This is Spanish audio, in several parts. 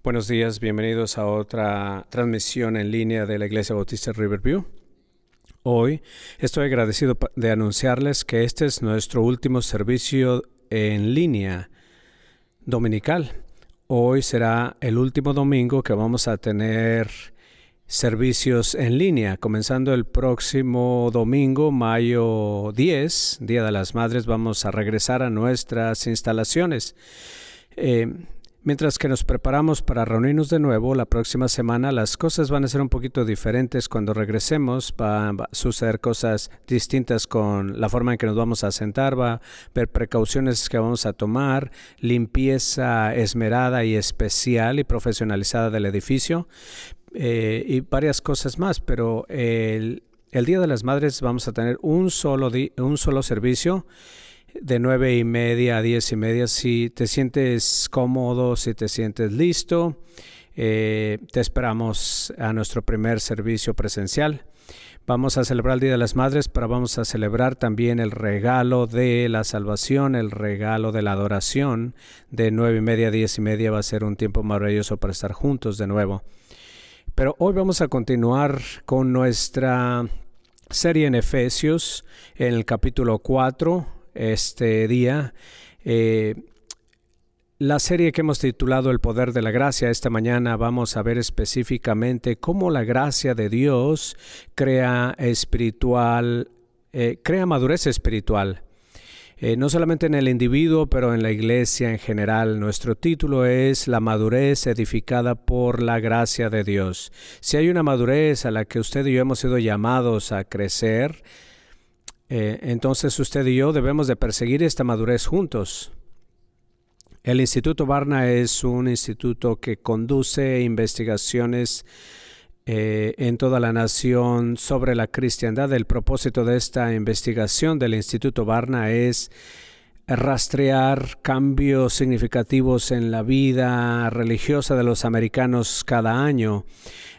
Buenos días, bienvenidos a otra transmisión en línea de la Iglesia Bautista Riverview. Hoy estoy agradecido de anunciarles que este es nuestro último servicio en línea dominical. Hoy será el último domingo que vamos a tener servicios en línea. Comenzando el próximo domingo, mayo 10, Día de las Madres, vamos a regresar a nuestras instalaciones. Mientras que nos preparamos para reunirnos de nuevo la próxima semana, las cosas van a ser un poquito diferentes cuando regresemos. Va a suceder cosas distintas con la forma en que nos vamos a sentar, va a haber precauciones que vamos a tomar, limpieza esmerada y especial y profesionalizada del edificio y varias cosas más. Pero el Día de las Madres vamos a tener un solo servicio de 9:30 a 10:30. Si te sientes cómodo, si te sientes listo, te esperamos a nuestro primer servicio presencial. Vamos a celebrar el Día de las Madres, pero vamos a celebrar también el regalo de la salvación, el regalo de la adoración. De 9:30 a 10:30 va a ser un tiempo maravilloso para estar juntos de nuevo. Pero hoy vamos a continuar con nuestra serie en Efesios, en el capítulo 4. Este día, la serie que hemos titulado El Poder de la Gracia. Esta mañana vamos a ver específicamente cómo la gracia de Dios crea madurez espiritual. No solamente en el individuo, pero en la iglesia en general. Nuestro título es La madurez edificada por la gracia de Dios. Si hay una madurez a la que usted y yo hemos sido llamados a crecer, entonces usted y yo debemos de perseguir esta madurez juntos. El Instituto Barna es un instituto que conduce investigaciones en toda la nación sobre la cristiandad. El propósito de esta investigación del Instituto Barna es rastrear cambios significativos en la vida religiosa de los americanos cada año.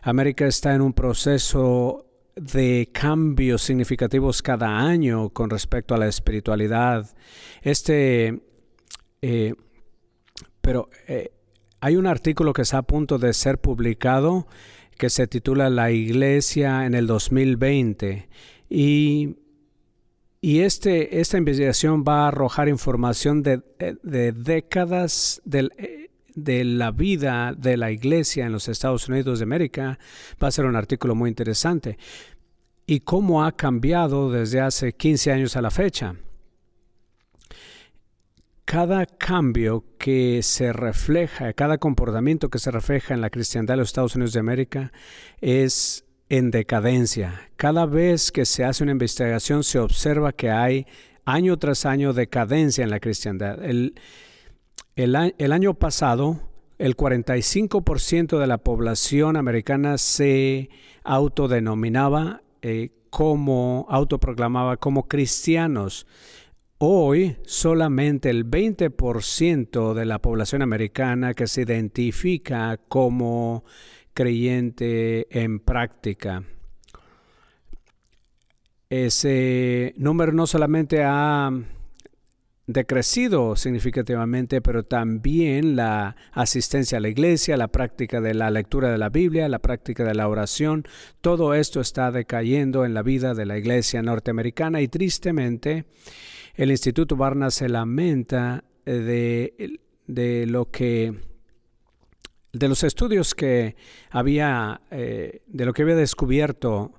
América está en un proceso de cambios significativos cada año con respecto a la espiritualidad. Pero hay un artículo que está a punto de ser publicado que se titula La Iglesia en el 2020 y esta investigación va a arrojar información de décadas de la vida de la iglesia en los Estados Unidos de América. Va a ser un artículo muy interesante. Y cómo ha cambiado desde hace 15 años a la fecha. Cada cambio que se refleja, cada comportamiento que se refleja en la cristiandad de los Estados Unidos de América es en decadencia. Cada vez que se hace una investigación se observa que hay año tras año decadencia en la cristiandad. El año pasado, el 45% de la población americana se autoproclamaba como cristianos. Hoy, solamente el 20% de la población americana que se identifica como creyente en práctica. Ese número no solamente ha decrecido significativamente, pero también la asistencia a la iglesia, la práctica de la lectura de la Biblia, la práctica de la oración, todo esto está decayendo en la vida de la iglesia norteamericana y tristemente el Instituto Barna se lamenta de los estudios que había, de lo que había descubierto.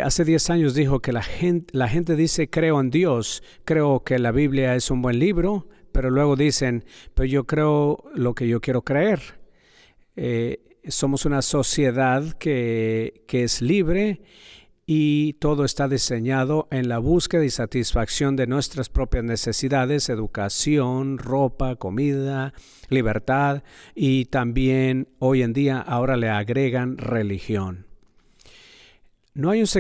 Hace 10 años dijo que la gente dice creo en Dios, creo que la Biblia es un buen libro, pero luego dicen, pero yo creo lo que yo quiero creer. Somos una sociedad que es libre y todo está diseñado en la búsqueda y satisfacción de nuestras propias necesidades, educación, ropa, comida, libertad y también hoy en día ahora le agregan religión. No es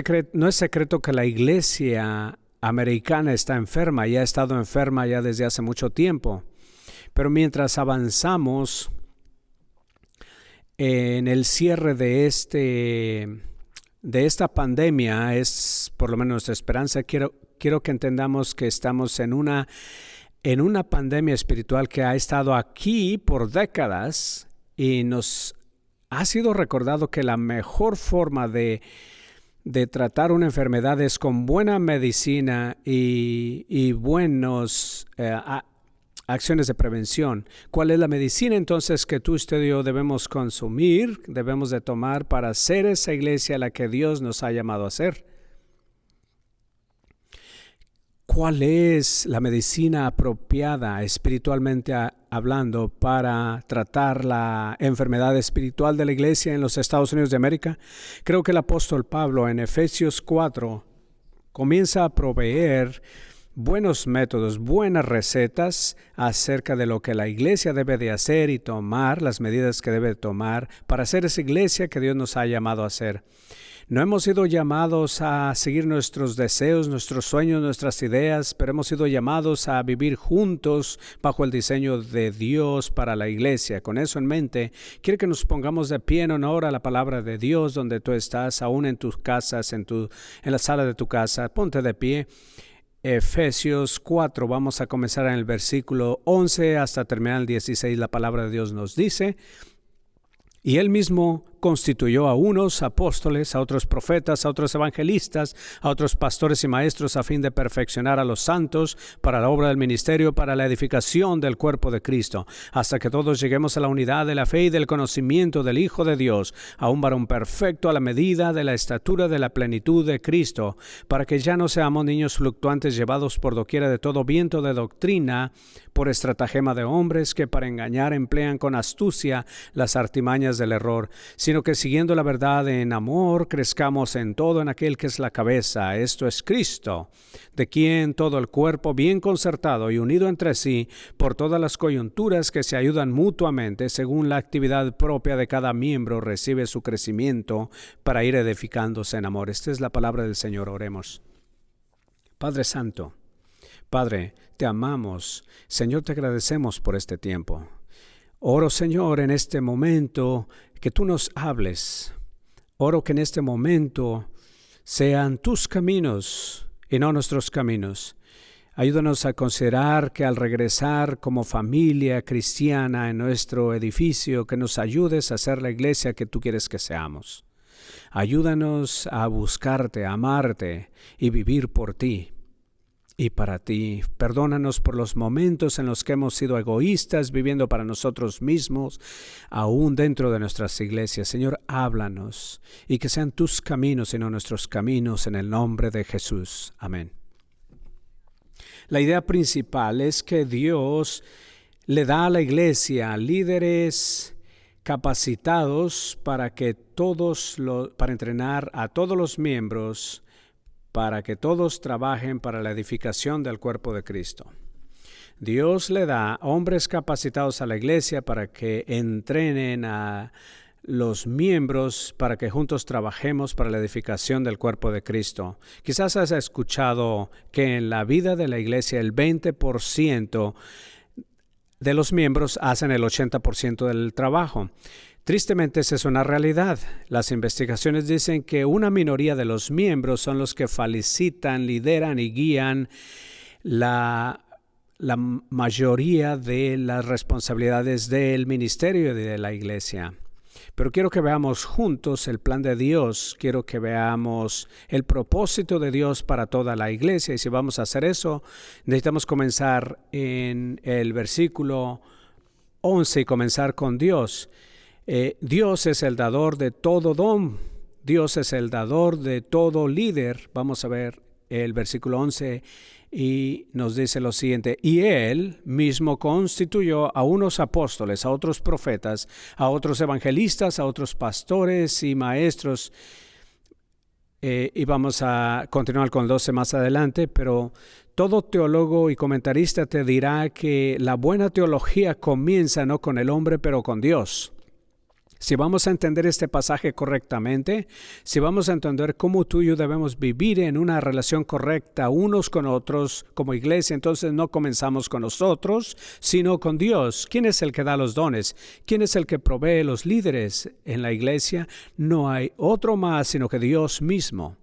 secreto que la iglesia americana está enferma y ha estado enferma ya desde hace mucho tiempo. Pero mientras avanzamos en el cierre de esta pandemia, es por lo menos nuestra esperanza. Quiero que entendamos que estamos en una pandemia espiritual que ha estado aquí por décadas y nos ha sido recordado que la mejor forma de tratar una enfermedad es con buena medicina y buenos acciones de prevención. ¿Cuál es la medicina entonces que tú, usted y yo debemos consumir, debemos de tomar para ser esa iglesia a la que Dios nos ha llamado a ser? ¿Cuál es la medicina apropiada espiritualmente hablando para tratar la enfermedad espiritual de la iglesia en los Estados Unidos de América? Creo que el apóstol Pablo en Efesios 4 comienza a proveer buenos métodos, buenas recetas acerca de lo que la iglesia debe de hacer y tomar, las medidas que debe tomar para ser esa iglesia que Dios nos ha llamado a ser. No hemos sido llamados a seguir nuestros deseos, nuestros sueños, nuestras ideas, pero hemos sido llamados a vivir juntos bajo el diseño de Dios para la iglesia. Con eso en mente, quiero que nos pongamos de pie en honor a la palabra de Dios donde tú estás, aún en tus casas, en la sala de tu casa. Ponte de pie. Efesios 4, vamos a comenzar en el versículo 11 hasta terminar el 16. La palabra de Dios nos dice: y él mismo constituyó a unos apóstoles, a otros profetas, a otros evangelistas, a otros pastores y maestros a fin de perfeccionar a los santos para la obra del ministerio, para la edificación del cuerpo de Cristo, hasta que todos lleguemos a la unidad de la fe y del conocimiento del Hijo de Dios, a un varón perfecto a la medida de la estatura de la plenitud de Cristo, para que ya no seamos niños fluctuantes llevados por doquiera de todo viento de doctrina, por estratagema de hombres que para engañar emplean con astucia las artimañas del error, sino que siguiendo la verdad en amor, crezcamos en todo en aquel que es la cabeza, esto es Cristo, de quien todo el cuerpo bien concertado y unido entre sí por todas las coyunturas que se ayudan mutuamente según la actividad propia de cada miembro recibe su crecimiento para ir edificándose en amor. Esta es la palabra del Señor. Oremos. Padre Santo, Padre, te amamos. Señor, te agradecemos por este tiempo. Oro, Señor, en este momento que tú nos hables. Oro que en este momento sean tus caminos y no nuestros caminos. Ayúdanos a considerar que al regresar como familia cristiana en nuestro edificio, que nos ayudes a ser la iglesia que tú quieres que seamos. Ayúdanos a buscarte, a amarte y vivir por ti y para ti. Perdónanos por los momentos en los que hemos sido egoístas, viviendo para nosotros mismos, aún dentro de nuestras iglesias. Señor, háblanos y que sean tus caminos y no nuestros caminos, en el nombre de Jesús. Amén. La idea principal es que Dios le da a la iglesia líderes capacitados para entrenar a todos los miembros, para que todos trabajen para la edificación del cuerpo de Cristo. Dios le da hombres capacitados a la iglesia para que entrenen a los miembros para que juntos trabajemos para la edificación del cuerpo de Cristo. Quizás has escuchado que en la vida de la iglesia el 20% de los miembros hacen el 80% del trabajo. Tristemente, esa es una realidad. Las investigaciones dicen que una minoría de los miembros son los que facilitan, lideran y guían la mayoría de las responsabilidades del ministerio y de la iglesia. Pero quiero que veamos juntos el plan de Dios, quiero que veamos el propósito de Dios para toda la iglesia. Y si vamos a hacer eso, necesitamos comenzar en el versículo 11 y comenzar con Dios. Dios es el dador de todo don, Dios es el dador de todo líder. Vamos a ver el versículo 11 y nos dice lo siguiente: y Él mismo constituyó a unos apóstoles, a otros profetas, a otros evangelistas, a otros pastores y maestros. Y vamos a continuar con el 12 más adelante, pero todo teólogo y comentarista te dirá que la buena teología comienza no con el hombre, pero con Dios. Si vamos a entender este pasaje correctamente, si vamos a entender cómo tú y yo debemos vivir en una relación correcta unos con otros como iglesia, entonces no comenzamos con nosotros, sino con Dios. ¿Quién es el que da los dones? ¿Quién es el que provee los líderes en la iglesia? No hay otro más sino que Dios mismo.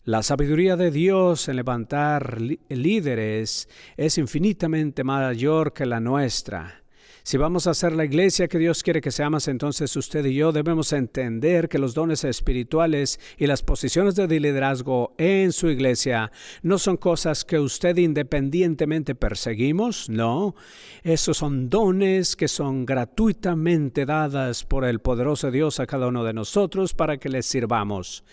La sabiduría de Dios en levantar líderes es infinitamente mayor que la nuestra. Si vamos a ser la iglesia que Dios quiere que seamos, entonces usted y yo debemos entender que los dones espirituales y las posiciones de liderazgo en su iglesia no son cosas que usted independientemente perseguimos, no. Esos son dones que son gratuitamente dadas por el poderoso Dios a cada uno de nosotros para que les sirvamos.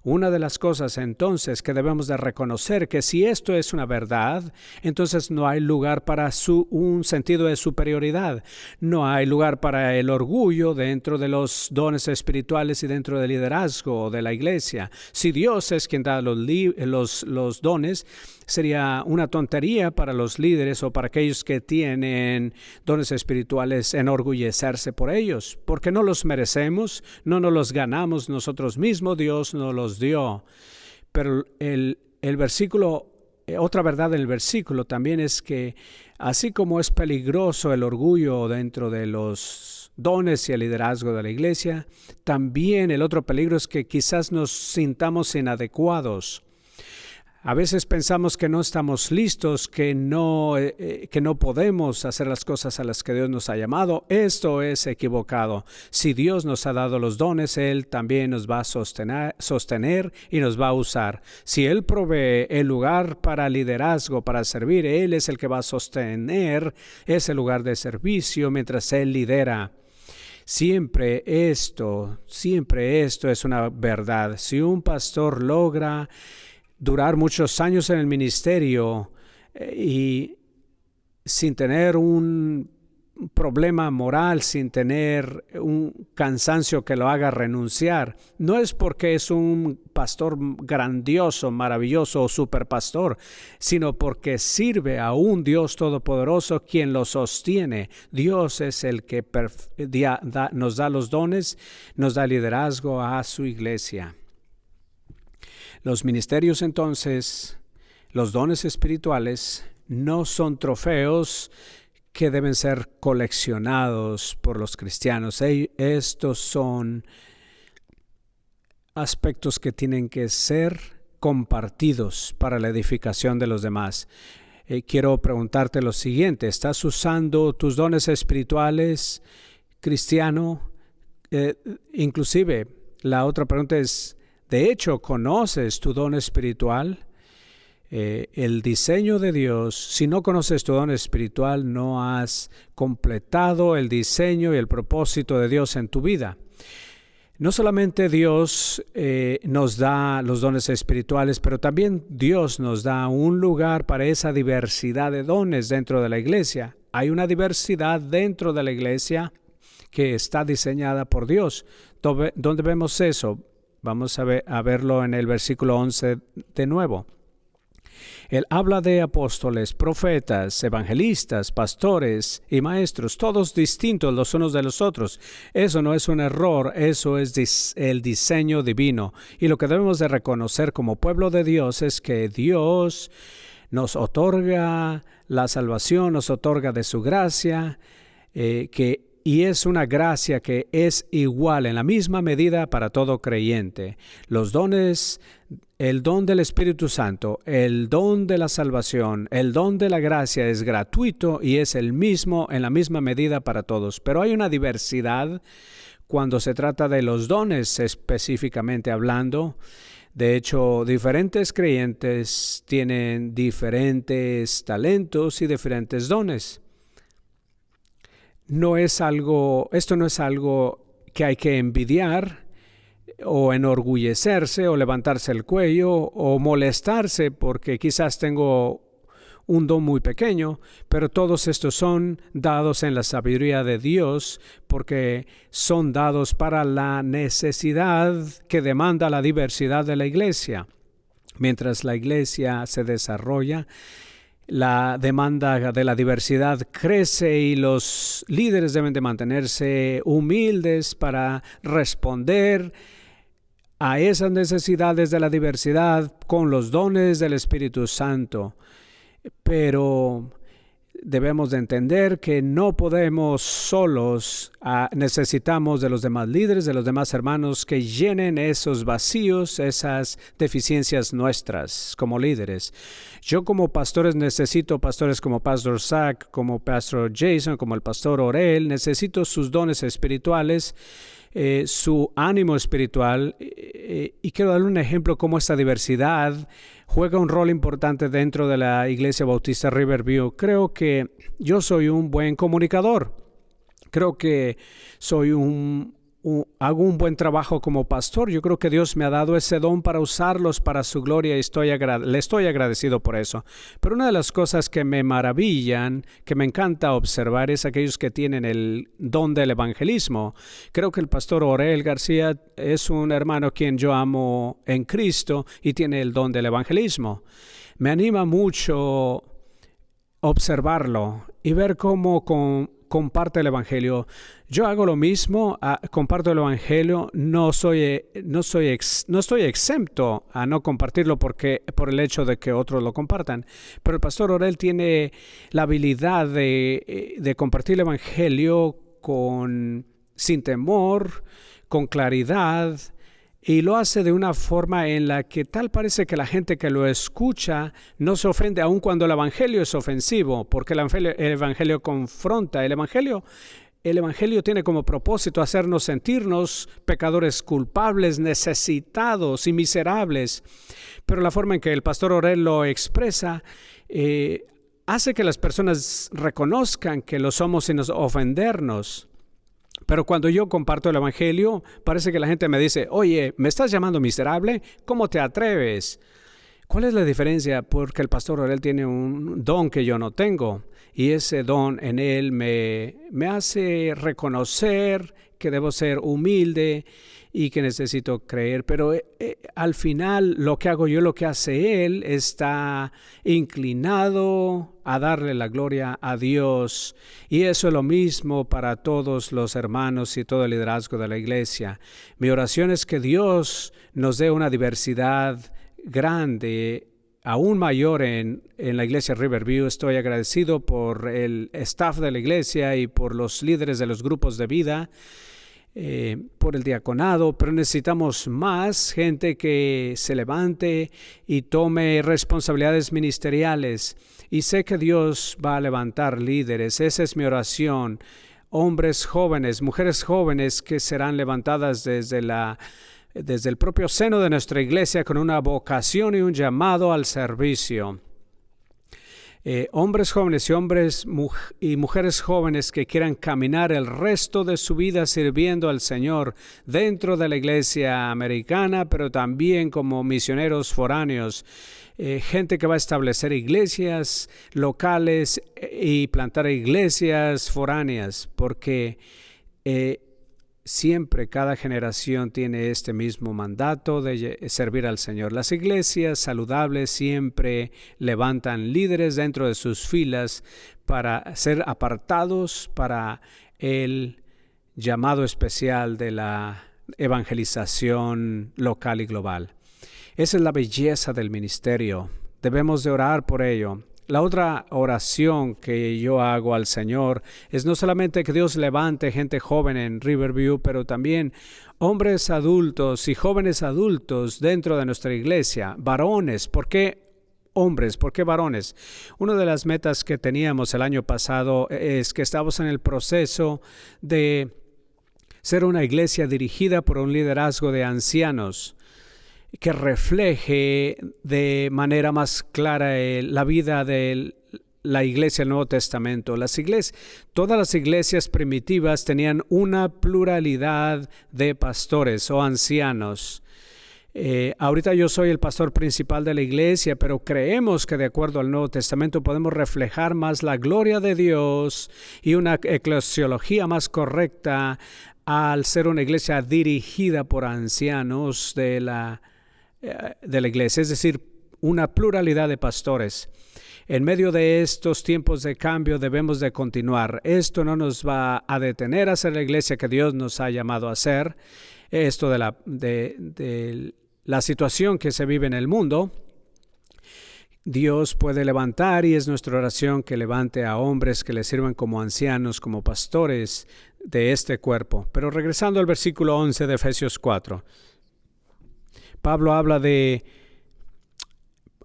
Una de las cosas entonces que debemos de reconocer que si esto es una verdad, entonces no hay lugar para un sentido de superioridad. No hay lugar para el orgullo dentro de los dones espirituales y dentro del liderazgo de la iglesia. Si Dios es quien da los dones, sería una tontería para los líderes o para aquellos que tienen dones espirituales enorgullecerse por ellos, porque no los merecemos, no nos los ganamos nosotros mismos, Dios nos los dio. Pero el versículo, otra verdad del versículo también es que así como es peligroso el orgullo dentro de los dones y el liderazgo de la iglesia, también el otro peligro es que quizás nos sintamos inadecuados. A veces pensamos que no estamos listos, que no podemos hacer las cosas a las que Dios nos ha llamado. Esto es equivocado. Si Dios nos ha dado los dones, Él también nos va a sostener y nos va a usar. Si Él provee el lugar para liderazgo, para servir, Él es el que va a sostener ese lugar de servicio mientras Él lidera. Siempre esto es una verdad. Si un pastor logra durar muchos años en el ministerio y sin tener un problema moral, sin tener un cansancio que lo haga renunciar, no es porque es un pastor grandioso, maravilloso o superpastor, sino porque sirve a un Dios todopoderoso quien lo sostiene. Dios es el que nos da los dones, nos da liderazgo a su iglesia. Los ministerios entonces, los dones espirituales, no son trofeos que deben ser coleccionados por los cristianos. Estos son aspectos que tienen que ser compartidos para la edificación de los demás. Quiero preguntarte lo siguiente: ¿estás usando tus dones espirituales, cristiano? Inclusive, la otra pregunta es, ¿de hecho conoces tu don espiritual? El diseño de Dios, si no conoces tu don espiritual, no has completado el diseño y el propósito de Dios en tu vida. No solamente Dios nos da los dones espirituales, pero también Dios nos da un lugar para esa diversidad de dones dentro de la iglesia. Hay una diversidad dentro de la iglesia que está diseñada por Dios. ¿Dónde vemos eso? Vamos a verlo en el versículo 11 de nuevo. Él habla de apóstoles, profetas, evangelistas, pastores y maestros, todos distintos los unos de los otros. Eso no es un error, eso es el diseño divino. Y lo que debemos de reconocer como pueblo de Dios es que Dios nos otorga la salvación, nos otorga de su gracia, y es una gracia que es igual en la misma medida para todo creyente. Los dones, el don del Espíritu Santo, el don de la salvación, el don de la gracia es gratuito y es el mismo en la misma medida para todos. Pero hay una diversidad cuando se trata de los dones específicamente hablando. De hecho, diferentes creyentes tienen diferentes talentos y diferentes dones. Esto no es algo que hay que envidiar o enorgullecerse o levantarse el cuello o molestarse porque quizás tengo un don muy pequeño, pero todos estos son dados en la sabiduría de Dios porque son dados para la necesidad que demanda la diversidad de la iglesia. Mientras la iglesia se desarrolla, la demanda de la diversidad crece y los líderes deben de mantenerse humildes para responder a esas necesidades de la diversidad con los dones del Espíritu Santo. Pero Debemos de entender que no podemos solos, necesitamos de los demás líderes, de los demás hermanos que llenen esos vacíos, esas deficiencias nuestras como líderes. Yo como pastores necesito pastores como Pastor Zach, como Pastor Jason, como el Pastor Orel, necesito sus dones espirituales, su ánimo espiritual, y quiero darle un ejemplo cómo esta diversidad juega un rol importante dentro de la Iglesia Bautista Riverview. Creo que yo soy un buen comunicador. Creo que soy hago un buen trabajo como pastor. Yo creo que Dios me ha dado ese don para usarlos para su gloria y le estoy agradecido por eso. Pero una de las cosas que me maravillan, que me encanta observar, es aquellos que tienen el don del evangelismo. Creo que el pastor Orel García es un hermano quien yo amo en Cristo y tiene el don del evangelismo. Me anima mucho observarlo y ver cómo comparte el evangelio. Yo hago lo mismo, comparto el evangelio, no estoy exento a no compartirlo por el hecho de que otros lo compartan, pero el pastor Orel tiene la habilidad de compartir el evangelio sin temor, con claridad, y lo hace de una forma en la que tal parece que la gente que lo escucha no se ofende aun cuando el evangelio es ofensivo, porque el evangelio confronta. El evangelio tiene como propósito hacernos sentirnos pecadores culpables, necesitados y miserables. Pero la forma en que el pastor Orel lo expresa hace que las personas reconozcan que lo somos sin ofendernos. Pero cuando yo comparto el evangelio, parece que la gente me dice: oye, ¿me estás llamando miserable? ¿Cómo te atreves? ¿Cuál es la diferencia? Porque el pastor Orel tiene un don que yo no tengo, y ese don en él me hace reconocer que debo ser humilde y que necesito creer. Pero al final lo que hago yo, lo que hace él, está inclinado a darle la gloria a Dios. Y eso es lo mismo para todos los hermanos y todo el liderazgo de la iglesia. Mi oración es que Dios nos dé una diversidad grande, aún mayor en la iglesia Riverview. Estoy agradecido por el staff de la iglesia y por los líderes de los grupos de vida, por el diaconado, pero necesitamos más gente que se levante y tome responsabilidades ministeriales. Y sé que Dios va a levantar líderes. Esa es mi oración. Hombres jóvenes, mujeres jóvenes que serán levantadas desde el propio seno de nuestra iglesia con una vocación y un llamado al servicio. Hombres jóvenes y mujeres jóvenes que quieran caminar el resto de su vida sirviendo al Señor dentro de la iglesia americana, pero también como misioneros foráneos. Gente que va a establecer iglesias locales y plantar iglesias foráneas, porque siempre cada generación tiene este mismo mandato de servir al Señor. Las iglesias saludables siempre levantan líderes dentro de sus filas para ser apartados para el llamado especial de la evangelización local y global. Esa es la belleza del ministerio. Debemos de orar por ello. La otra oración que yo hago al Señor es no solamente que Dios levante gente joven en Riverview, pero también hombres adultos y jóvenes adultos dentro de nuestra iglesia, varones. ¿Por qué hombres? ¿Por qué varones? Una de las metas que teníamos el año pasado es que estamos en el proceso de ser una iglesia dirigida por un liderazgo de ancianos que refleje de manera más clara la vida de la iglesia del Nuevo Testamento. Todas las iglesias primitivas tenían una pluralidad de pastores o ancianos. Ahorita yo soy el pastor principal de la iglesia, pero creemos que de acuerdo al Nuevo Testamento podemos reflejar más la gloria de Dios y una eclesiología más correcta al ser una iglesia dirigida por ancianos de la iglesia, es decir, una pluralidad de pastores. En medio de estos tiempos de cambio debemos de continuar. Esto no nos va a detener a ser la iglesia que Dios nos ha llamado a ser. Esto de la situación que se vive en el mundo Dios puede levantar, y es nuestra oración que levante a hombres que le sirvan como ancianos, como pastores de este cuerpo. Pero regresando al versículo 11 de Efesios 4, Pablo habla de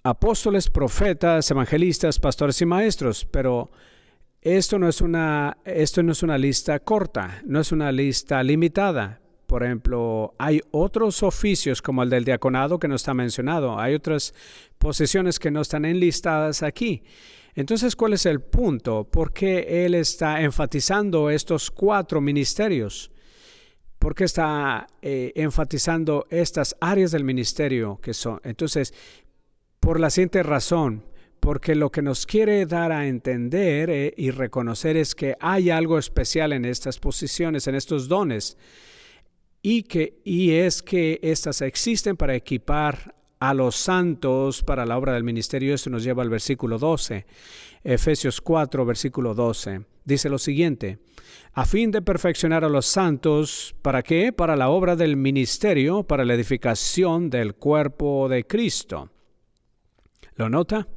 apóstoles, profetas, evangelistas, pastores y maestros, pero esto no es una lista corta, no es una lista limitada. Por ejemplo, hay otros oficios como el del diaconado que no está mencionado. Hay otras posiciones que no están enlistadas aquí. Entonces, ¿cuál es el punto? ¿Por qué él está enfatizando estos 4 ministerios? ¿Por qué está enfatizando estas áreas del ministerio que son? Entonces, por la siguiente razón, porque lo que nos quiere dar a entender y reconocer es que hay algo especial en estas posiciones, en estos dones, y es que estas existen para equipar a los santos para la obra del ministerio. Esto nos lleva al versículo 12, Efesios 4, versículo 12. Dice lo siguiente: a fin de perfeccionar a los santos, ¿para qué? Para la obra del ministerio, para la edificación del cuerpo de Cristo. ¿Lo nota?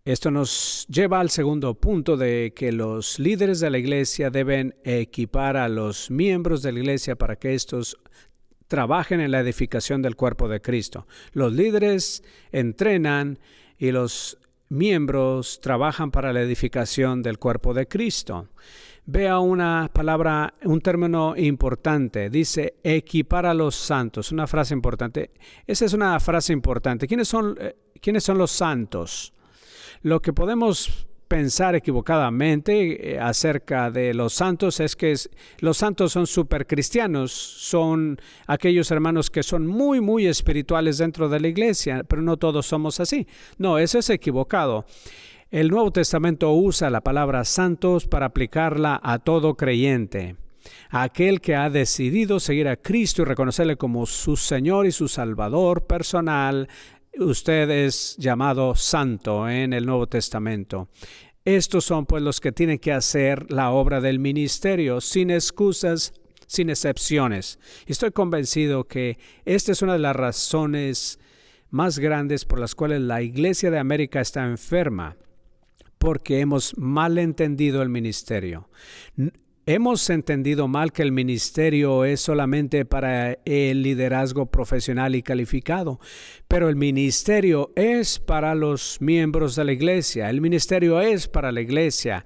Esto nos lleva al segundo punto de que los líderes de la iglesia deben equipar a los miembros de la iglesia para que estos trabajen en la edificación del cuerpo de Cristo. Los líderes entrenan y los miembros trabajan para la edificación del cuerpo de Cristo. Vea una palabra, un término importante. Dice equipar a los santos. Una frase importante. Esa es una frase importante. ¿Quiénes son los santos? Lo que podemos pensar equivocadamente acerca de los santos es que los santos son supercristianos, son aquellos hermanos que son muy, muy espirituales dentro de la iglesia, pero no todos somos así. No, eso es equivocado. El Nuevo Testamento usa la palabra santos para aplicarla a todo creyente, a aquel que ha decidido seguir a Cristo y reconocerle como su Señor y su Salvador personal. Usted es llamado santo en el Nuevo Testamento. Estos son pues los que tienen que hacer la obra del ministerio sin excusas, sin excepciones. Estoy convencido que esta es una de las razones más grandes por las cuales la Iglesia de América está enferma, porque hemos mal entendido el ministerio. Hemos entendido mal que el ministerio es solamente para el liderazgo profesional y calificado, pero el ministerio es para los miembros de la iglesia, el ministerio es para la iglesia.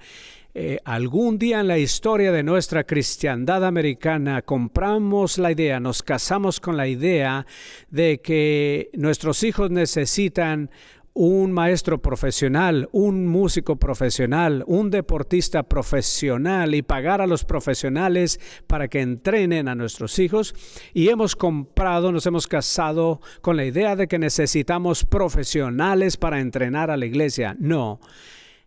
Algún día en la historia de nuestra cristiandad americana compramos la idea, nos casamos con la idea de que nuestros hijos necesitan un maestro profesional, un músico profesional, un deportista profesional y pagar a los profesionales para que entrenen a nuestros hijos. Y nos hemos casado con la idea de que necesitamos profesionales para entrenar a la iglesia. No.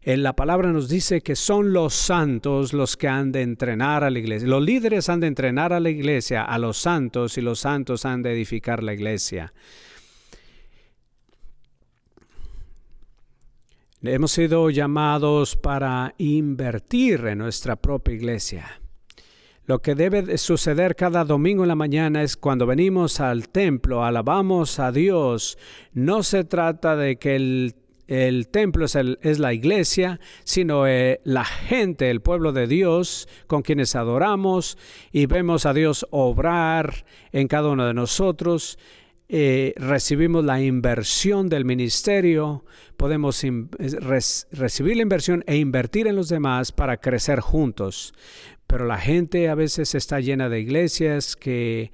La palabra nos dice que son los santos los que han de entrenar a la iglesia. Los líderes han de entrenar a la iglesia, a los santos, y los santos han de edificar la iglesia. Hemos sido llamados para invertir en nuestra propia iglesia. Lo que debe de suceder cada domingo en la mañana es cuando venimos al templo, alabamos a Dios. No se trata de que el templo es la iglesia, sino la gente, el pueblo de Dios, con quienes adoramos y vemos a Dios obrar en cada uno de nosotros. Recibimos la inversión del ministerio, podemos recibir la inversión e invertir en los demás para crecer juntos. Pero la gente a veces está llena de iglesias que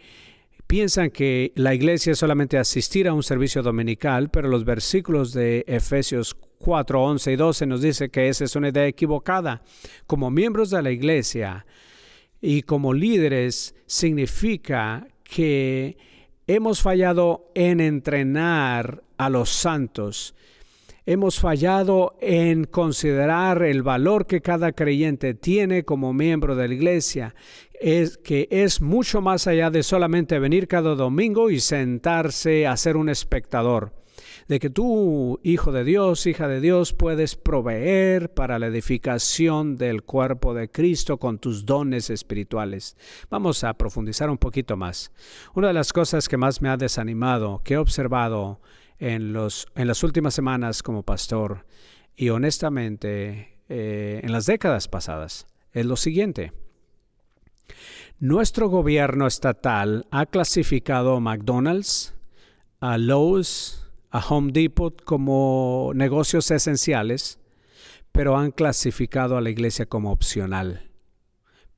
piensan que la iglesia es solamente asistir a un servicio dominical, pero los versículos de Efesios 4, 11 y 12 nos dice que esa es una idea equivocada. Como miembros de la iglesia y como líderes significa que hemos fallado en entrenar a los santos. Hemos fallado en considerar el valor que cada creyente tiene como miembro de la iglesia, que es mucho más allá de solamente venir cada domingo y sentarse a ser un espectador. De que tú, hijo de Dios, hija de Dios, puedes proveer para la edificación del cuerpo de Cristo con tus dones espirituales. Vamos a profundizar un poquito más. Una de las cosas que más me ha desanimado, que he observado en las últimas semanas como pastor y honestamente en las décadas pasadas es lo siguiente. Nuestro gobierno estatal ha clasificado a McDonald's, a Lowe's, a Home Depot como negocios esenciales, pero han clasificado a la iglesia como opcional.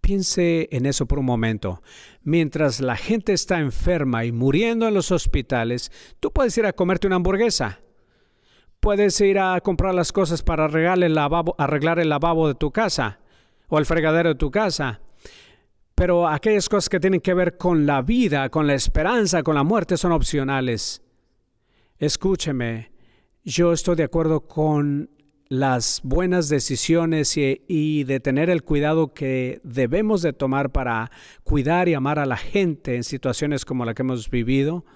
Piense en eso por un momento. Mientras la gente está enferma y muriendo en los hospitales, tú puedes ir a comerte una hamburguesa. Puedes ir a comprar las cosas para arreglar el lavabo de tu casa o el fregadero de tu casa. Pero aquellas cosas que tienen que ver con la vida, con la esperanza, con la muerte son opcionales. Escúcheme, yo estoy de acuerdo con las buenas decisiones y de tener el cuidado que debemos de tomar para cuidar y amar a la gente en situaciones como la que hemos vivido.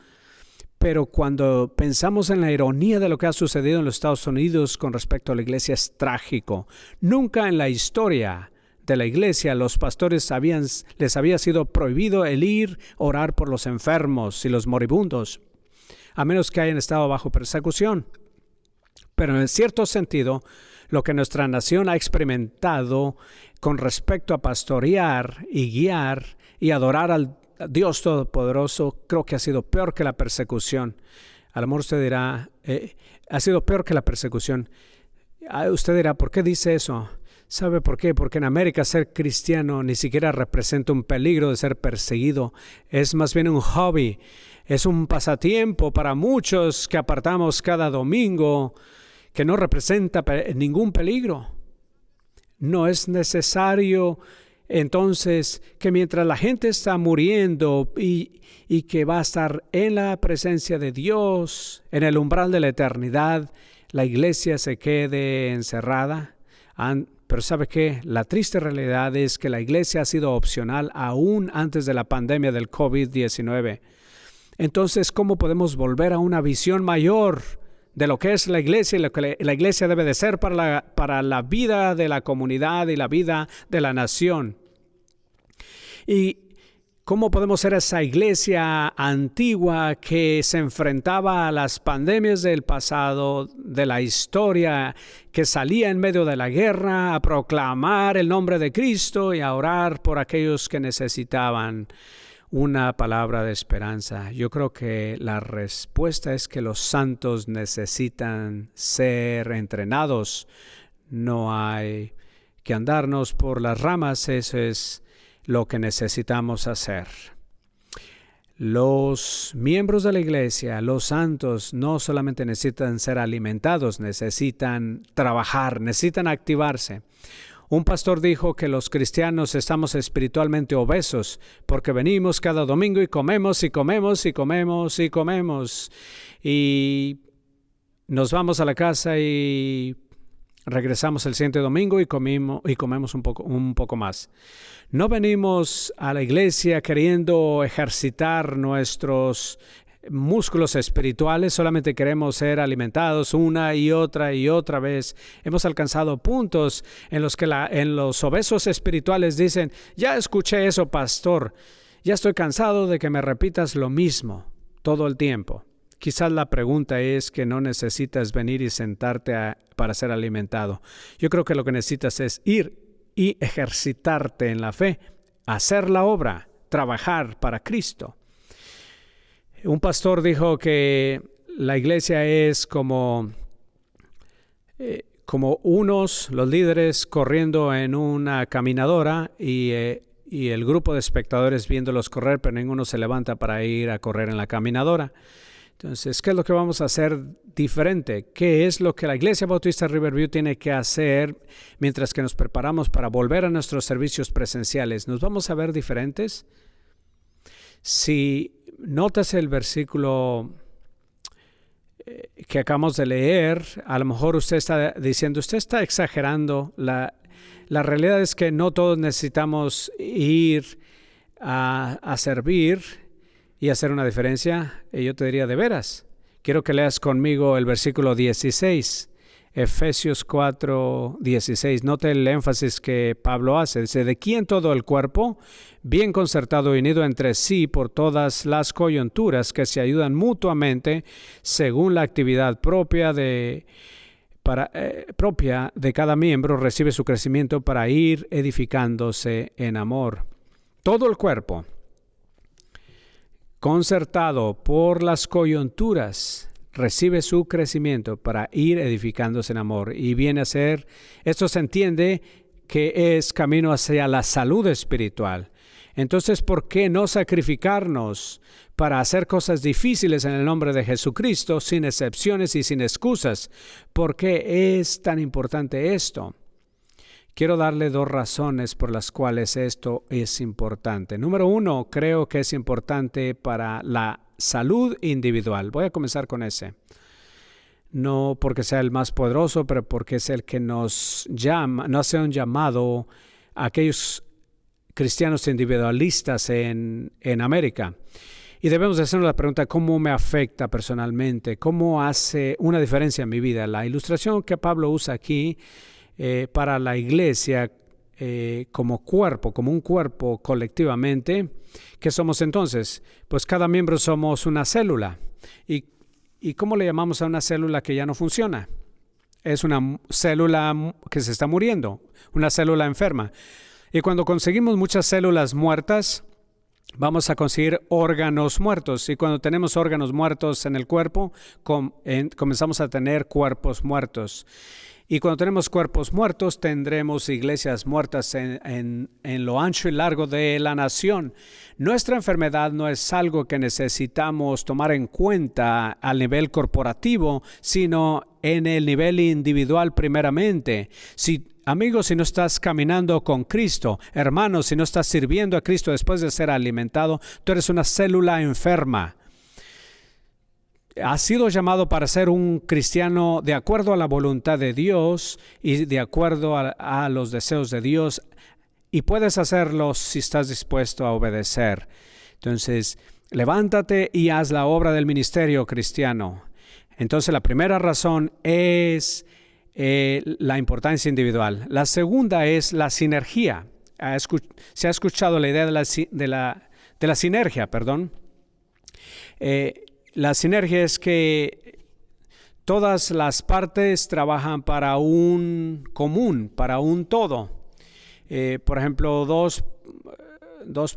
Pero cuando pensamos en la ironía de lo que ha sucedido en los Estados Unidos con respecto a la iglesia es trágico. Nunca en la historia de la iglesia los pastores les había sido prohibido el ir a orar por los enfermos y los moribundos, a menos que hayan estado bajo persecución. Pero en cierto sentido, lo que nuestra nación ha experimentado con respecto a pastorear y guiar y adorar al Dios Todopoderoso, creo que ha sido peor que la persecución. A lo mejor usted dirá, ha sido peor que la persecución. Usted dirá, ¿por qué dice eso? ¿Sabe por qué? Porque en América ser cristiano ni siquiera representa un peligro de ser perseguido. Es más bien un hobby. Es un pasatiempo para muchos que apartamos cada domingo que no representa ningún peligro. No es necesario entonces que mientras la gente está muriendo y que va a estar en la presencia de Dios, en el umbral de la eternidad, la iglesia se quede encerrada. Pero ¿sabe qué? La triste realidad es que la iglesia ha sido opcional aún antes de la pandemia del COVID-19. Entonces, ¿cómo podemos volver a una visión mayor de lo que es la iglesia y lo que la iglesia debe de ser para la vida de la comunidad y la vida de la nación? ¿Y cómo podemos ser esa iglesia antigua que se enfrentaba a las pandemias del pasado, de la historia, que salía en medio de la guerra a proclamar el nombre de Cristo y a orar por aquellos que necesitaban una palabra de esperanza? Yo creo que la respuesta es que los santos necesitan ser entrenados. No hay que andarnos por las ramas, eso es lo que necesitamos hacer. Los miembros de la iglesia, los santos, no solamente necesitan ser alimentados, necesitan trabajar, necesitan activarse. Un pastor dijo que los cristianos estamos espiritualmente obesos porque venimos cada domingo y comemos y comemos y comemos y comemos y nos vamos a la casa y regresamos el siguiente domingo y comemos un poco más. No venimos a la iglesia queriendo ejercitar nuestros músculos espirituales, solamente queremos ser alimentados una y otra vez. Hemos alcanzado puntos en los que los obesos espirituales dicen, ya escuché eso, pastor, ya estoy cansado de que me repitas lo mismo todo el tiempo. Quizás la pregunta es que no necesitas venir y sentarte para ser alimentado. Yo creo que lo que necesitas es ir y ejercitarte en la fe, hacer la obra, trabajar para Cristo. Un pastor dijo que la iglesia es como los líderes corriendo en una caminadora y el grupo de espectadores viéndolos correr, pero ninguno se levanta para ir a correr en la caminadora. Entonces, ¿qué es lo que vamos a hacer diferente? ¿Qué es lo que la Iglesia Bautista Riverview tiene que hacer mientras que nos preparamos para volver a nuestros servicios presenciales? ¿Nos vamos a ver diferentes? Si notas el versículo que acabamos de leer, a lo mejor usted está diciendo, usted está exagerando. La realidad es que no todos necesitamos ir a servir y hacer una diferencia. Y yo te diría, de veras, quiero que leas conmigo el versículo 16. Efesios 4:16. Note el énfasis que Pablo hace. Dice, de quién todo el cuerpo, bien concertado y unido entre sí por todas las coyunturas que se ayudan mutuamente según la actividad propia de cada miembro, recibe su crecimiento para ir edificándose en amor. Todo el cuerpo, concertado por las coyunturas, recibe su crecimiento para ir edificándose en amor. Y viene a ser, esto se entiende que es camino hacia la salud espiritual. Entonces, ¿por qué no sacrificarnos para hacer cosas difíciles en el nombre de Jesucristo, sin excepciones y sin excusas? ¿Por qué es tan importante esto? Quiero darle 2 razones por las cuales esto es importante. Número 1, creo que es importante para la salud individual. Voy a comenzar con ese. No porque sea el más poderoso, pero porque es el que nos llama, nos hace un llamado a aquellos cristianos individualistas en América. Y debemos hacernos la pregunta, ¿cómo me afecta personalmente? ¿Cómo hace una diferencia en mi vida? La ilustración que Pablo usa aquí para la iglesia como cuerpo, como un cuerpo colectivamente, ¿qué somos entonces? Pues cada miembro somos una célula. ¿Y cómo le llamamos a una célula que ya no funciona? Es una célula que se está muriendo, una célula enferma. Y cuando conseguimos muchas células muertas, vamos a conseguir órganos muertos. Y cuando tenemos órganos muertos en el cuerpo, comenzamos a tener cuerpos muertos. Y cuando tenemos cuerpos muertos, tendremos iglesias muertas en lo ancho y largo de la nación. Nuestra enfermedad no es algo que necesitamos tomar en cuenta al nivel corporativo, sino en el nivel individual primeramente. Amigos, si no estás caminando con Cristo, hermanos, si no estás sirviendo a Cristo después de ser alimentado, tú eres una célula enferma. Has sido llamado para ser un cristiano de acuerdo a la voluntad de Dios y de acuerdo a los deseos de Dios, y puedes hacerlo si estás dispuesto a obedecer. Entonces, levántate y haz la obra del ministerio cristiano. Entonces, la primera razón es la importancia individual. La segunda es la sinergia. Se ha escuchado la idea de la sinergia, perdón. La sinergia es que todas las partes trabajan para un común, para un todo. Por ejemplo, 2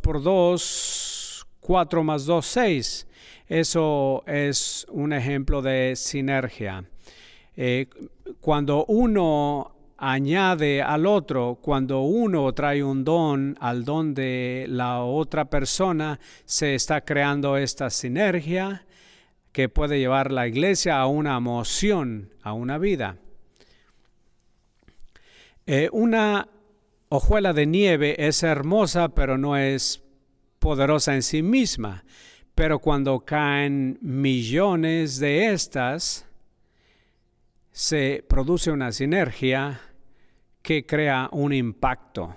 por 2, 4 más 2, 6. Eso es un ejemplo de sinergia. Cuando uno añade al otro, cuando uno trae un don al don de la otra persona, se está creando esta sinergia que puede llevar la iglesia a una emoción, a una vida. Una hojuela de nieve es hermosa, pero no es poderosa en sí misma. Pero cuando caen millones de estas, se produce una sinergia que crea un impacto.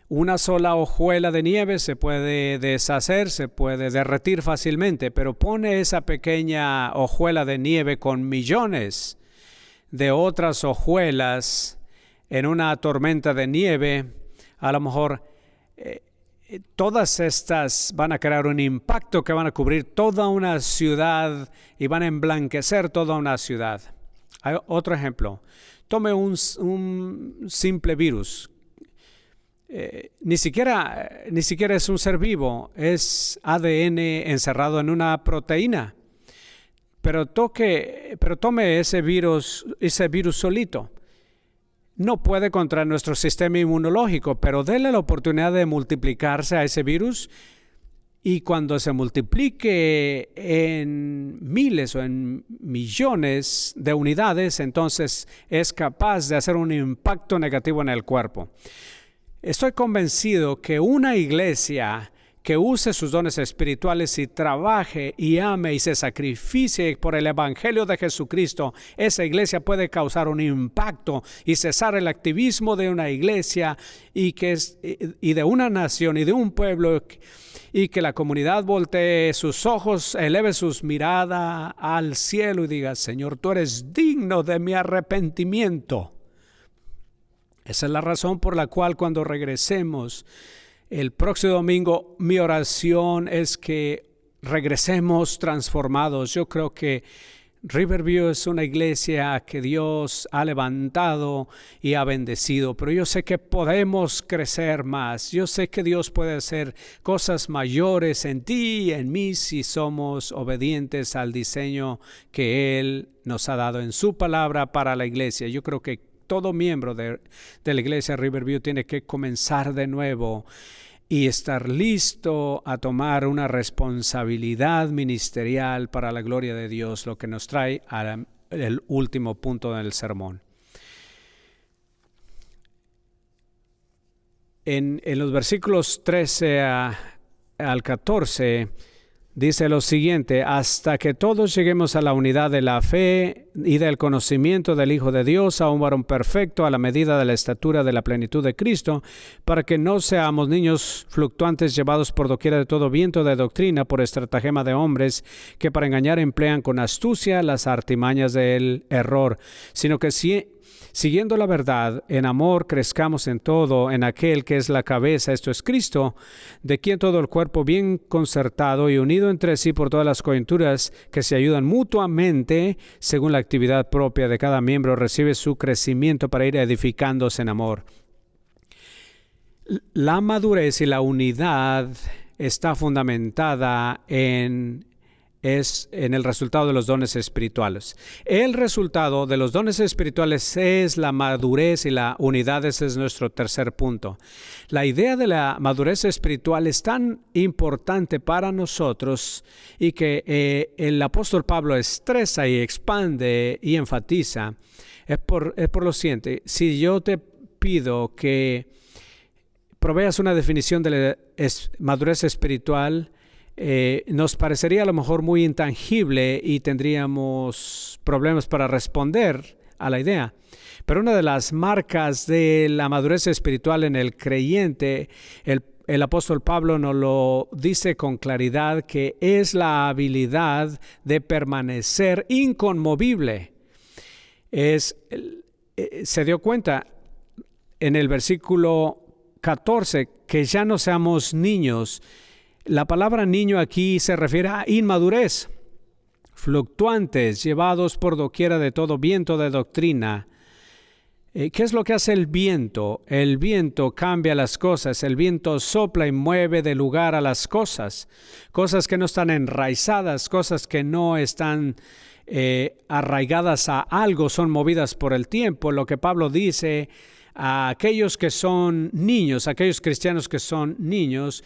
Una sola hojuela de nieve se puede deshacer, se puede derretir fácilmente, pero pone esa pequeña hojuela de nieve con millones de otras hojuelas en una tormenta de nieve. A lo mejor todas estas van a crear un impacto que van a cubrir toda una ciudad y van a emblanquecer toda una ciudad. Hay otro ejemplo. Tome un simple virus. Ni siquiera es un ser vivo, es ADN encerrado en una proteína. Pero tome ese virus solito. No puede contra nuestro sistema inmunológico, pero déle la oportunidad de multiplicarse a ese virus, y cuando se multiplique en miles o en millones de unidades, entonces es capaz de hacer un impacto negativo en el cuerpo. Estoy convencido que una iglesia que use sus dones espirituales y trabaje y ame y se sacrificie por el evangelio de Jesucristo, esa iglesia puede causar un impacto y cesar el activismo de una iglesia y de una nación y de un pueblo, y que la comunidad voltee sus ojos, eleve sus miradas al cielo y diga: Señor, tú eres digno de mi arrepentimiento. Esa es la razón por la cual cuando regresemos el próximo domingo, mi oración es que regresemos transformados. Yo creo que Riverview es una iglesia que Dios ha levantado y ha bendecido, pero yo sé que podemos crecer más. Yo sé que Dios puede hacer cosas mayores en ti y en mí si somos obedientes al diseño que Él nos ha dado en su palabra para la iglesia. Yo creo que todo miembro de la iglesia Riverview tiene que comenzar de nuevo y estar listo a tomar una responsabilidad ministerial para la gloria de Dios, lo que nos trae al último punto del sermón. En los versículos 13 al 14 dice lo siguiente: hasta que todos lleguemos a la unidad de la fe y del conocimiento del Hijo de Dios, a un varón perfecto, a la medida de la estatura de la plenitud de Cristo, para que no seamos niños fluctuantes llevados por doquiera de todo viento de doctrina, por estratagema de hombres que para engañar emplean con astucia las artimañas del error, sino que siguiendo la verdad, en amor crezcamos en todo, en aquel que es la cabeza, esto es Cristo, de quien todo el cuerpo bien concertado y unido entre sí por todas las coyunturas que se ayudan mutuamente, según la actividad propia de cada miembro, recibe su crecimiento para ir edificándose en amor. La madurez y la unidad está fundamentada en el resultado de los dones espirituales. El resultado de los dones espirituales es la madurez y la unidad. Ese es nuestro tercer punto. La idea de la madurez espiritual es tan importante para nosotros y que el apóstol Pablo estresa y expande y enfatiza. Es por lo siguiente: si yo te pido que proveas una definición de la madurez espiritual, nos parecería a lo mejor muy intangible y tendríamos problemas para responder a la idea. Pero una de las marcas de la madurez espiritual en el creyente, el apóstol Pablo nos lo dice con claridad, que es la habilidad de permanecer inconmovible. Se dio cuenta en el versículo 14 que ya no seamos niños. La palabra niño aquí se refiere a inmadurez, fluctuantes, llevados por doquiera de todo viento de doctrina. ¿Qué es lo que hace el viento? El viento cambia las cosas, el viento sopla y mueve de lugar a las cosas que no están enraizadas, cosas que no están arraigadas a algo, son movidas por el tiempo. Lo que Pablo dice a aquellos que son niños, aquellos cristianos que son niños,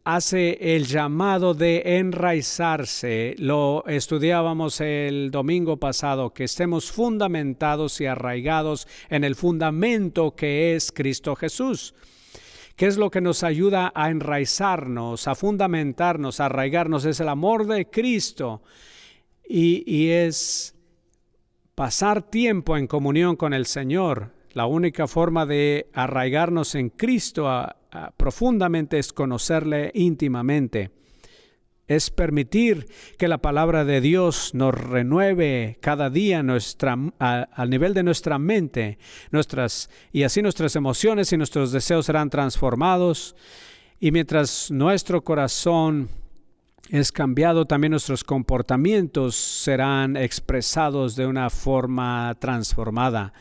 hace el llamado de enraizarse. Lo estudiábamos el domingo pasado, que estemos fundamentados y arraigados en el fundamento que es Cristo Jesús. ¿Qué es lo que nos ayuda a enraizarnos, a fundamentarnos, a arraigarnos? Es el amor de Cristo y es pasar tiempo en comunión con el Señor. La única forma de arraigarnos en Cristo profundamente es conocerle íntimamente. Es permitir que la palabra de Dios nos renueve cada día al nivel de nuestra mente, y así nuestras emociones y nuestros deseos serán transformados. Y mientras nuestro corazón es cambiado, también nuestros comportamientos serán expresados de una forma transformada.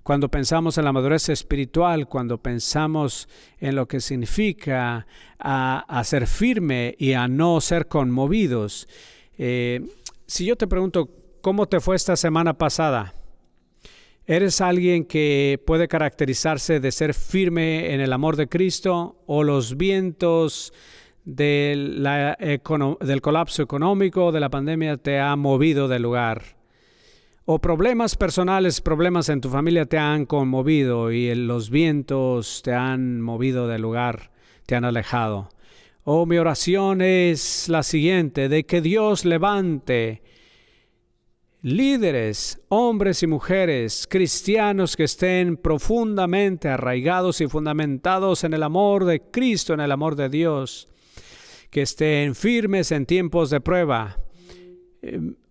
Cuando pensamos en la madurez espiritual, cuando pensamos en lo que significa a ser firme y a no ser conmovidos. Si yo te pregunto, ¿cómo te fue esta semana pasada? ¿Eres alguien que puede caracterizarse de ser firme en el amor de Cristo, o los vientos del colapso económico, de la pandemia, te han movido del lugar? O problemas personales, problemas en tu familia te han conmovido y los vientos te han movido del lugar, te han alejado. Mi oración es la siguiente, de que Dios levante líderes, hombres y mujeres, cristianos que estén profundamente arraigados y fundamentados en el amor de Cristo, en el amor de Dios, que estén firmes en tiempos de prueba,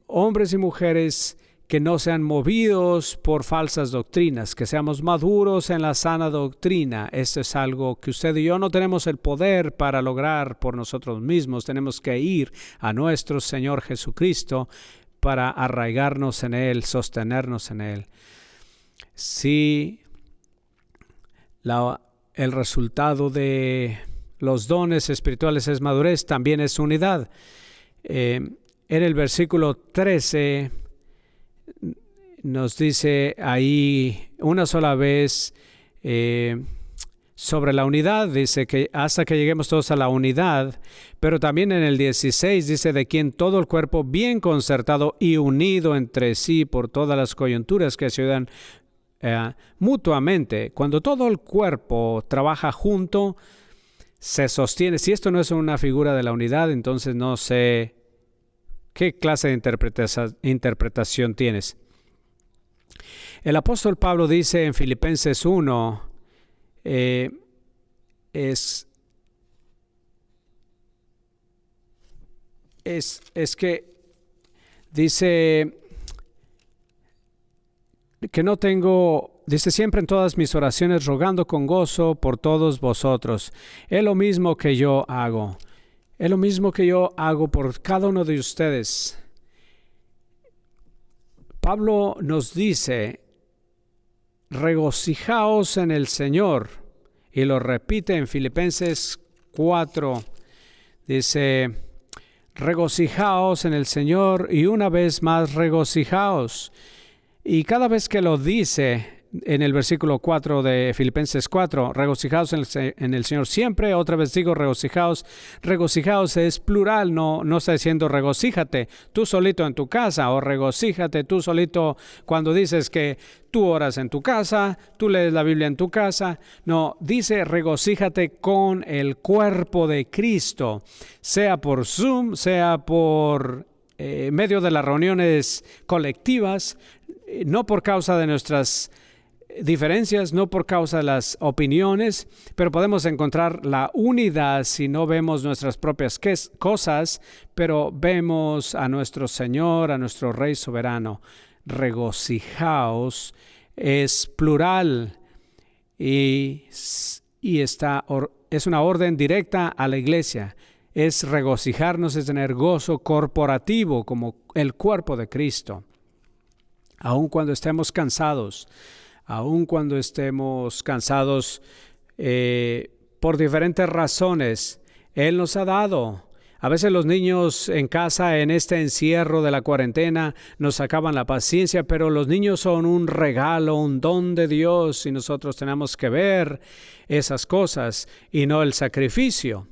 hombres y mujeres que no sean movidos por falsas doctrinas, que seamos maduros en la sana doctrina. Esto es algo que usted y yo no tenemos el poder para lograr por nosotros mismos. Tenemos que ir a nuestro Señor Jesucristo para arraigarnos en Él, sostenernos en Él. Si el resultado de los dones espirituales es madurez, también es unidad. En el versículo 13 nos dice ahí una sola vez sobre la unidad, dice que hasta que lleguemos todos a la unidad, pero también en el 16 dice de quien todo el cuerpo bien concertado y unido entre sí por todas las coyunturas que se ayudan mutuamente. Cuando todo el cuerpo trabaja junto, se sostiene. Si esto no es una figura de la unidad, entonces no sé qué clase de interpretación tienes. El apóstol Pablo dice en Filipenses 1, es que dice que no tengo, dice siempre en todas mis oraciones rogando con gozo por todos vosotros. Es lo mismo que yo hago. Es lo mismo que yo hago por cada uno de ustedes. Pablo nos dice, regocijaos en el Señor. Y lo repite en Filipenses 4. Dice, regocijaos en el Señor y una vez más regocijaos. Y cada vez que lo dice en el versículo 4 de Filipenses 4, regocijaos en el Señor siempre, otra vez digo regocijaos. Regocijaos es plural, no está diciendo regocíjate tú solito en tu casa o regocíjate tú solito cuando dices que tú oras en tu casa, tú lees la Biblia en tu casa. No, dice regocíjate con el cuerpo de Cristo, sea por Zoom, sea por medio de las reuniones colectivas, no por causa de nuestras diferencias, no por causa de las opiniones, pero podemos encontrar la unidad si no vemos nuestras propias cosas, pero vemos a nuestro Señor, a nuestro Rey soberano. Regocijaos es plural y es una orden directa a la iglesia. Es regocijarnos, es tener gozo corporativo como el cuerpo de Cristo. Aun cuando estemos cansados, por diferentes razones, Él nos ha dado. A veces los niños en casa, en este encierro de la cuarentena, nos sacaban la paciencia, pero los niños son un regalo, un don de Dios, y nosotros tenemos que ver esas cosas y no el sacrificio.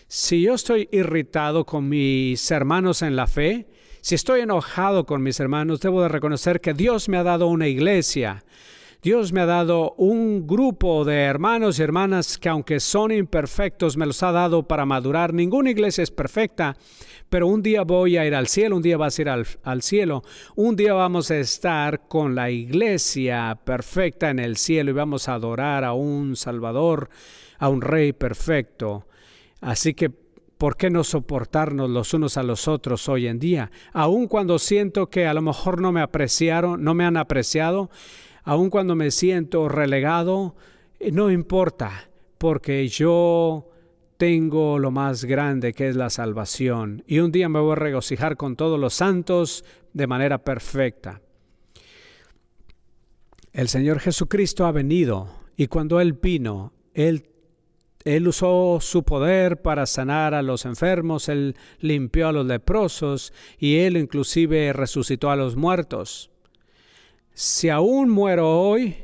Si yo estoy irritado con mis hermanos en la fe, si estoy enojado con mis hermanos, debo de reconocer que Dios me ha dado una iglesia. Dios me ha dado un grupo de hermanos y hermanas que aunque son imperfectos, me los ha dado para madurar. Ninguna iglesia es perfecta, pero un día voy a ir al cielo, un día vas a ir al cielo. Un día vamos a estar con la iglesia perfecta en el cielo y vamos a adorar a un Salvador, a un Rey perfecto. Así que, ¿por qué no soportarnos los unos a los otros hoy en día? Aun cuando siento que a lo mejor no me han apreciado, aun cuando me siento relegado, no importa, porque yo tengo lo más grande que es la salvación. Y un día me voy a regocijar con todos los santos de manera perfecta. El Señor Jesucristo ha venido y cuando Él vino, Él usó su poder para sanar a los enfermos, Él limpió a los leprosos y Él inclusive resucitó a los muertos. Si aún muero hoy,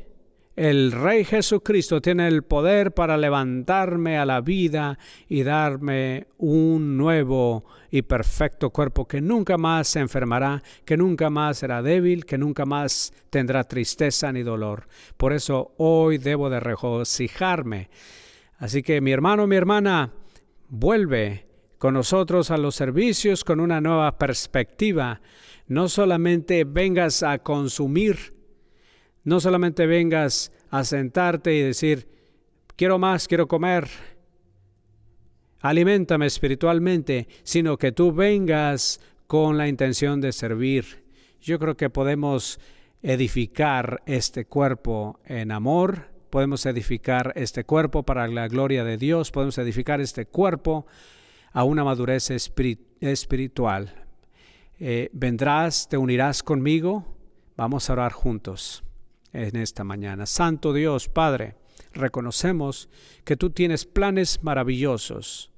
el Rey Jesucristo tiene el poder para levantarme a la vida y darme un nuevo y perfecto cuerpo que nunca más se enfermará, que nunca más será débil, que nunca más tendrá tristeza ni dolor. Por eso hoy debo de regocijarme. Así que mi hermano, mi hermana, Vuelve con nosotros a los servicios con una nueva perspectiva. No solamente vengas a consumir, no solamente vengas a sentarte y decir, quiero más, quiero comer, aliméntame espiritualmente, sino que tú vengas con la intención de servir. Yo creo que podemos edificar este cuerpo en amor, podemos edificar este cuerpo para la gloria de Dios, podemos edificar este cuerpo a una madurez espiritual. Vendrás, te unirás conmigo, vamos a orar juntos en esta mañana. Santo Dios, Padre, reconocemos que tú tienes planes maravillosos,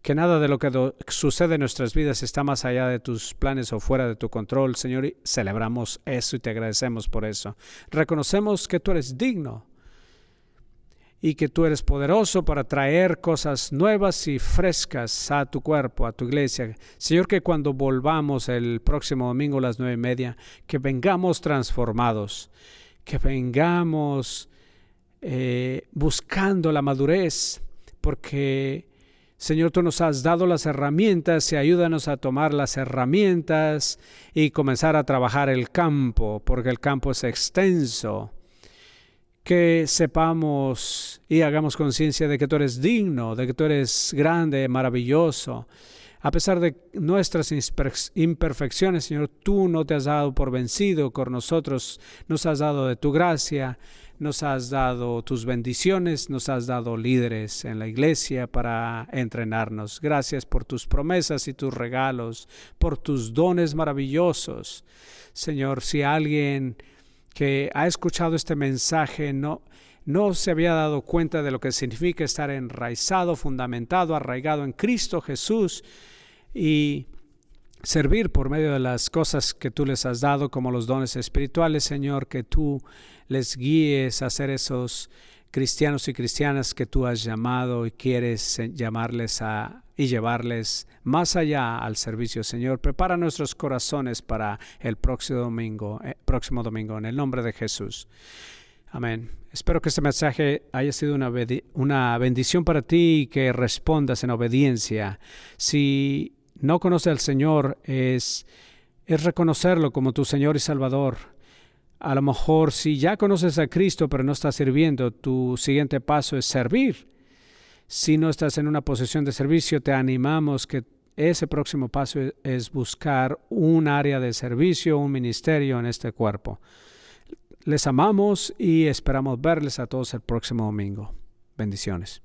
que nada de lo que sucede en nuestras vidas está más allá de tus planes o fuera de tu control, Señor, y celebramos eso y te agradecemos por eso. Reconocemos que tú eres digno y que tú eres poderoso para traer cosas nuevas y frescas a tu cuerpo, a tu iglesia. Señor, que cuando volvamos el próximo domingo a las 9:30, que vengamos transformados, que vengamos buscando la madurez, porque Señor, tú nos has dado las herramientas y ayúdanos a tomar las herramientas y comenzar a trabajar el campo, porque el campo es extenso. Que sepamos y hagamos conciencia de que tú eres digno, de que tú eres grande, maravilloso. A pesar de nuestras imperfecciones, Señor, tú no te has dado por vencido con nosotros, nos has dado de tu gracia, nos has dado tus bendiciones, nos has dado líderes en la iglesia para entrenarnos. Gracias por tus promesas y tus regalos, por tus dones maravillosos. Señor, si alguien que ha escuchado este mensaje no se había dado cuenta de lo que significa estar enraizado, fundamentado, arraigado en Cristo Jesús y servir por medio de las cosas que tú les has dado, como los dones espirituales, Señor, que tú les guíes a ser esos cristianos y cristianas que tú has llamado y quieres llamarles y llevarles más allá al servicio, Señor. Prepara nuestros corazones para el próximo domingo, en el nombre de Jesús. Amén. Espero que este mensaje haya sido una bendición para ti y que respondas en obediencia. Si no conoces al Señor, es reconocerlo como tu Señor y Salvador. A lo mejor si ya conoces a Cristo pero no estás sirviendo, tu siguiente paso es servir. Si no estás en una posición de servicio, te animamos que ese próximo paso es buscar un área de servicio, un ministerio en este cuerpo. Les amamos y esperamos verles a todos el próximo domingo. Bendiciones.